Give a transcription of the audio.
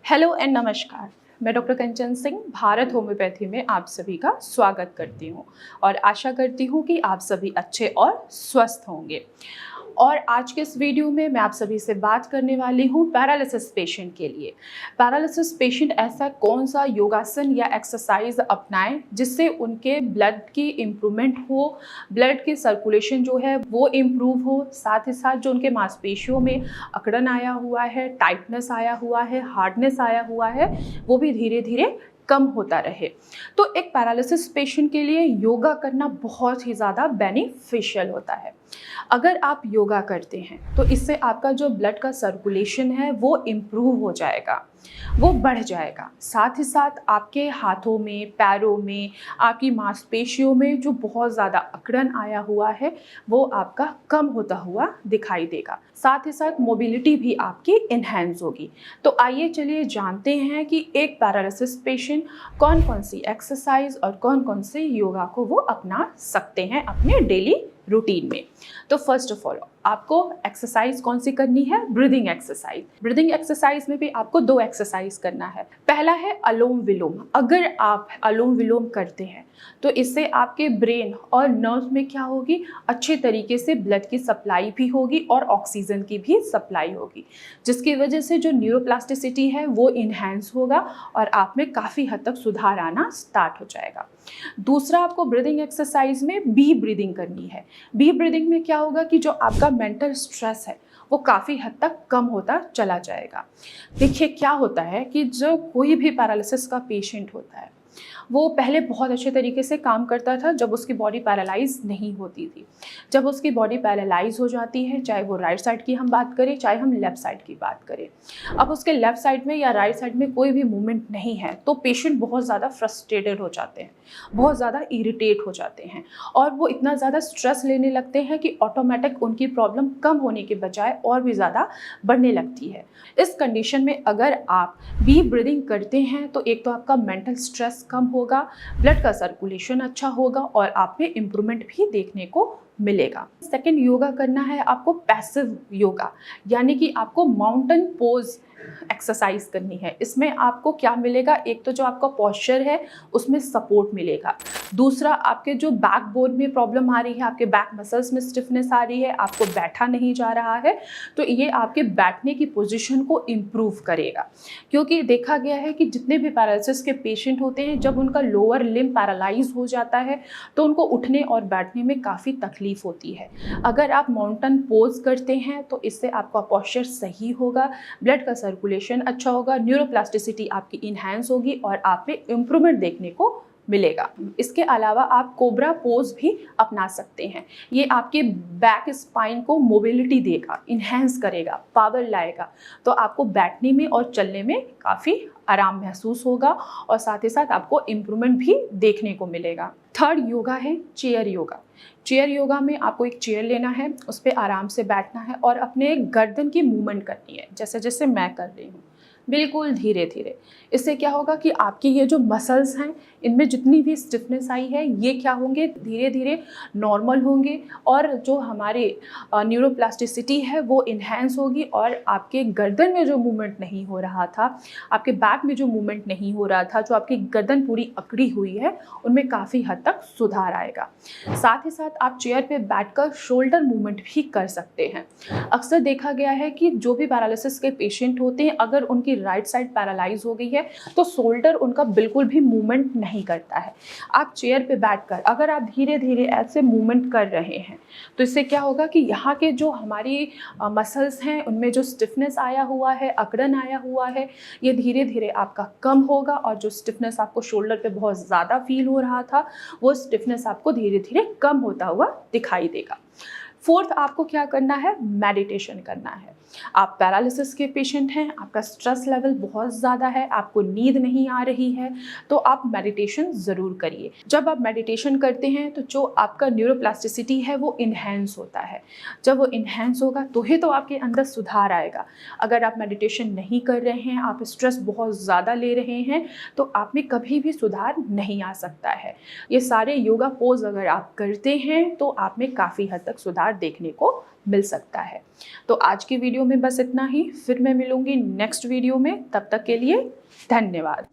Hello and नमस्कार। मैं doctor कंचन Singh Bharat homeopathy में आप सभी का स्वागत करती हूँ और आशा करती हूँ कि आप सभी अच्छे और स्वस्थ होंगे। और आज के इस वीडियो में मैं आप सभी से बात करने वाली हूँ पैरालिसिस पेशेंट के लिए। पैरालिसिस पेशेंट ऐसा कौन सा योगासन या एक्सरसाइज अपनाएं जिससे उनके ब्लड की इम्प्रूवमेंट हो, ब्लड की सर्कुलेशन जो है वो इम्प्रूव हो, साथ ही साथ जो उनके मांसपेशियों में अकड़न आया हुआ है, टाइटनेस आया हुआ है, हार्डनेस आया हुआ है, वो भी धीरे धीरे कम होता रहे। तो एक पैरालिसिस पेशेंट के लिए योगा करना बहुत ही ज़्यादा बेनिफिशियल होता है। अगर आप योगा करते हैं तो इससे आपका जो ब्लड का सर्कुलेशन है वो इम्प्रूव हो जाएगा, वो बढ़ जाएगा। साथ ही साथ आपके हाथों में, पैरों में, आपकी मांसपेशियों में जो बहुत ज़्यादा अकड़न आया हुआ है वो आपका कम होता हुआ दिखाई देगा। साथ ही साथ मोबिलिटी भी आपकी इन्हेंस होगी। तो आइए चलिए जानते हैं कि एक पैरालिसिस पेशेंट कौन कौन सी एक्सरसाइज और कौन कौन से योगा को वो अपना सकते हैं अपने डेली रूटीन में। तो फर्स्ट ऑफ ऑल आपको एक्सरसाइज कौन सी करनी है? Breathing exercise. ब्रीदिंग एक्सरसाइज में भी आपको दो एक्सरसाइज करना है। पहला है अनुलोम विलोम। अगर आप अनुलोम विलोम करते हैं तो इससे आपके ब्रेन और नर्व में क्या होगी, अच्छे तरीके से ब्लड की सप्लाई भी होगी और ऑक्सीजन की भी सप्लाई होगी, जिसकी वजह से जो न्यूरोप्लास्टिसिटी है वो इन्हेंस होगा और आप में काफ़ी हद तक सुधार आना स्टार्ट हो जाएगा। दूसरा, आपको ब्रीदिंग एक्सरसाइज में बी ब्रीदिंग करनी है। बी ब्रीदिंग में क्या होगा कि जो आपका मेंटल स्ट्रेस है वो काफ़ी हद तक कम होता चला जाएगा। देखिए क्या होता है कि जो कोई भी पैरालिसिस का पेशेंट होता है वो पहले बहुत अच्छे तरीके से काम करता था जब उसकी बॉडी पैरालाइज नहीं होती थी। जब उसकी बॉडी पैरालाइज हो जाती है, चाहे वो राइट साइड की हम बात करें चाहे हम लेफ़्ट साइड की बात करें, अब उसके लेफ़्ट साइड में या राइट साइड में कोई भी मूवमेंट नहीं है तो पेशेंट बहुत ज़्यादा फ्रस्ट्रेटेड हो जाते हैं, बहुत ज़्यादा इरिटेट हो जाते हैं और वो इतना ज़्यादा स्ट्रेस लेने लगते हैं कि ऑटोमेटिक उनकी प्रॉब्लम कम होने के बजाय और भी ज़्यादा बढ़ने लगती है। इस कंडीशन में अगर आप डीप ब्रीदिंग करते हैं तो एक तो आपका मेंटल स्ट्रेस कम होगा, ब्लड का सर्कुलेशन अच्छा होगा और आप में इम्प्रूवमेंट भी देखने को मिलेगा। सेकंड, योगा करना है आपको पैसिव योगा, यानी कि आपको माउंटेन पोज एक्सरसाइज करनी है। इसमें आपको क्या मिलेगा, एक तो जो आपका पोस्चर है उसमें सपोर्ट मिलेगा। दूसरा, आपके जो बैकबोन में प्रॉब्लम आ रही है, आपके बैक मसल्स में स्टिफनेस आ रही है, आपको बैठा नहीं जा रहा है, तो ये आपके बैठने की पोजीशन को इम्प्रूव करेगा। क्योंकि देखा गया है कि जितने भी पैरालिसिस के पेशेंट होते हैं जब उनका लोअर लिम्ब पैरालाइज हो जाता है तो उनको उठने और बैठने में काफ़ी तकलीफ होती है। अगर आप माउंटेन पोज करते हैं तो इससे आपका पोस्चर सही होगा, ब्लड का सर्कुलेशन अच्छा होगा, न्यूरोप्लास्टिसिटी आपकी इन्हेंस होगी और आप में इम्प्रूवमेंट देखने को मिलेगा। इसके अलावा आप कोबरा पोज भी अपना सकते हैं। ये आपके बैक स्पाइन को मोबिलिटी देगा, इन्हेंस करेगा, पावर लाएगा, तो आपको बैठने में और चलने में काफ़ी आराम महसूस होगा और साथ ही साथ आपको इम्प्रूवमेंट भी देखने को मिलेगा। थर्ड योगा है चेयर योगा। चेयर योगा में आपको एक चेयर लेना है, उस पर आराम से बैठना है और अपने गर्दन की मूवमेंट करनी है, जैसे जैसे मैं कर रही हूँ, बिल्कुल धीरे धीरे। इससे क्या होगा कि आपकी ये जो मसल्स हैं इनमें जितनी भी स्टिफनेस आई है ये क्या होंगे, धीरे धीरे नॉर्मल होंगे और जो हमारे न्यूरोप्लास्टिसिटी है वो इन्हेंस होगी और आपके गर्दन में जो मूवमेंट नहीं हो रहा था, आपके बैक में जो मूवमेंट नहीं हो रहा था, जो आपकी गर्दन पूरी अकड़ी हुई है, उनमें काफ़ी हद तक सुधार आएगा। साथ ही साथ आप चेयर पे बैठकर शोल्डर मूवमेंट भी कर सकते हैं। अक्सर देखा गया है कि जो भी पैरालिसिस के पेशेंट होते हैं अगर उनकी राइट साइड पैरालाइज हो गई है तो शोल्डर उनका बिल्कुल भी मूवमेंट नहीं करता है। आप चेयर पे बैठकर अगर आप धीरे धीरे ऐसे मूवमेंट कर रहे हैं तो इससे क्या होगा कि यहाँ के जो हमारी मसल्स हैं उनमें जो स्टिफनेस आया हुआ है, अकड़न आया हुआ है, ये धीरे धीरे आपका कम होगा और जो स्टिफनेस आपको शोल्डर पे बहुत ज़्यादा फील हो रहा था वो स्टिफनेस आपको धीरे धीरे कम होता हुआ दिखाई देगा। फोर्थ, आपको क्या करना है, मेडिटेशन करना है। आप पैरालिसिस के पेशेंट हैं, आपका स्ट्रेस लेवल बहुत ज़्यादा है, आपको नींद नहीं आ रही है, तो आप मेडिटेशन ज़रूर करिए। जब आप मेडिटेशन करते हैं तो जो आपका न्यूरोप्लास्टिसिटी है वो इन्हेंस होता है। जब वो इन्हेंस होगा तो ही तो आपके अंदर सुधार आएगा। अगर आप मेडिटेशन नहीं कर रहे हैं, आप स्ट्रेस बहुत ज़्यादा ले रहे हैं, तो आप में कभी भी सुधार नहीं आ सकता है। ये सारे योगा पोज अगर आप करते हैं तो आप में काफ़ी हद तक सुधार देखने को मिल सकता है। तो आज की वीडियो में बस इतना ही, फिर मैं मिलूंगी नेक्स्ट वीडियो में। तब तक के लिए धन्यवाद।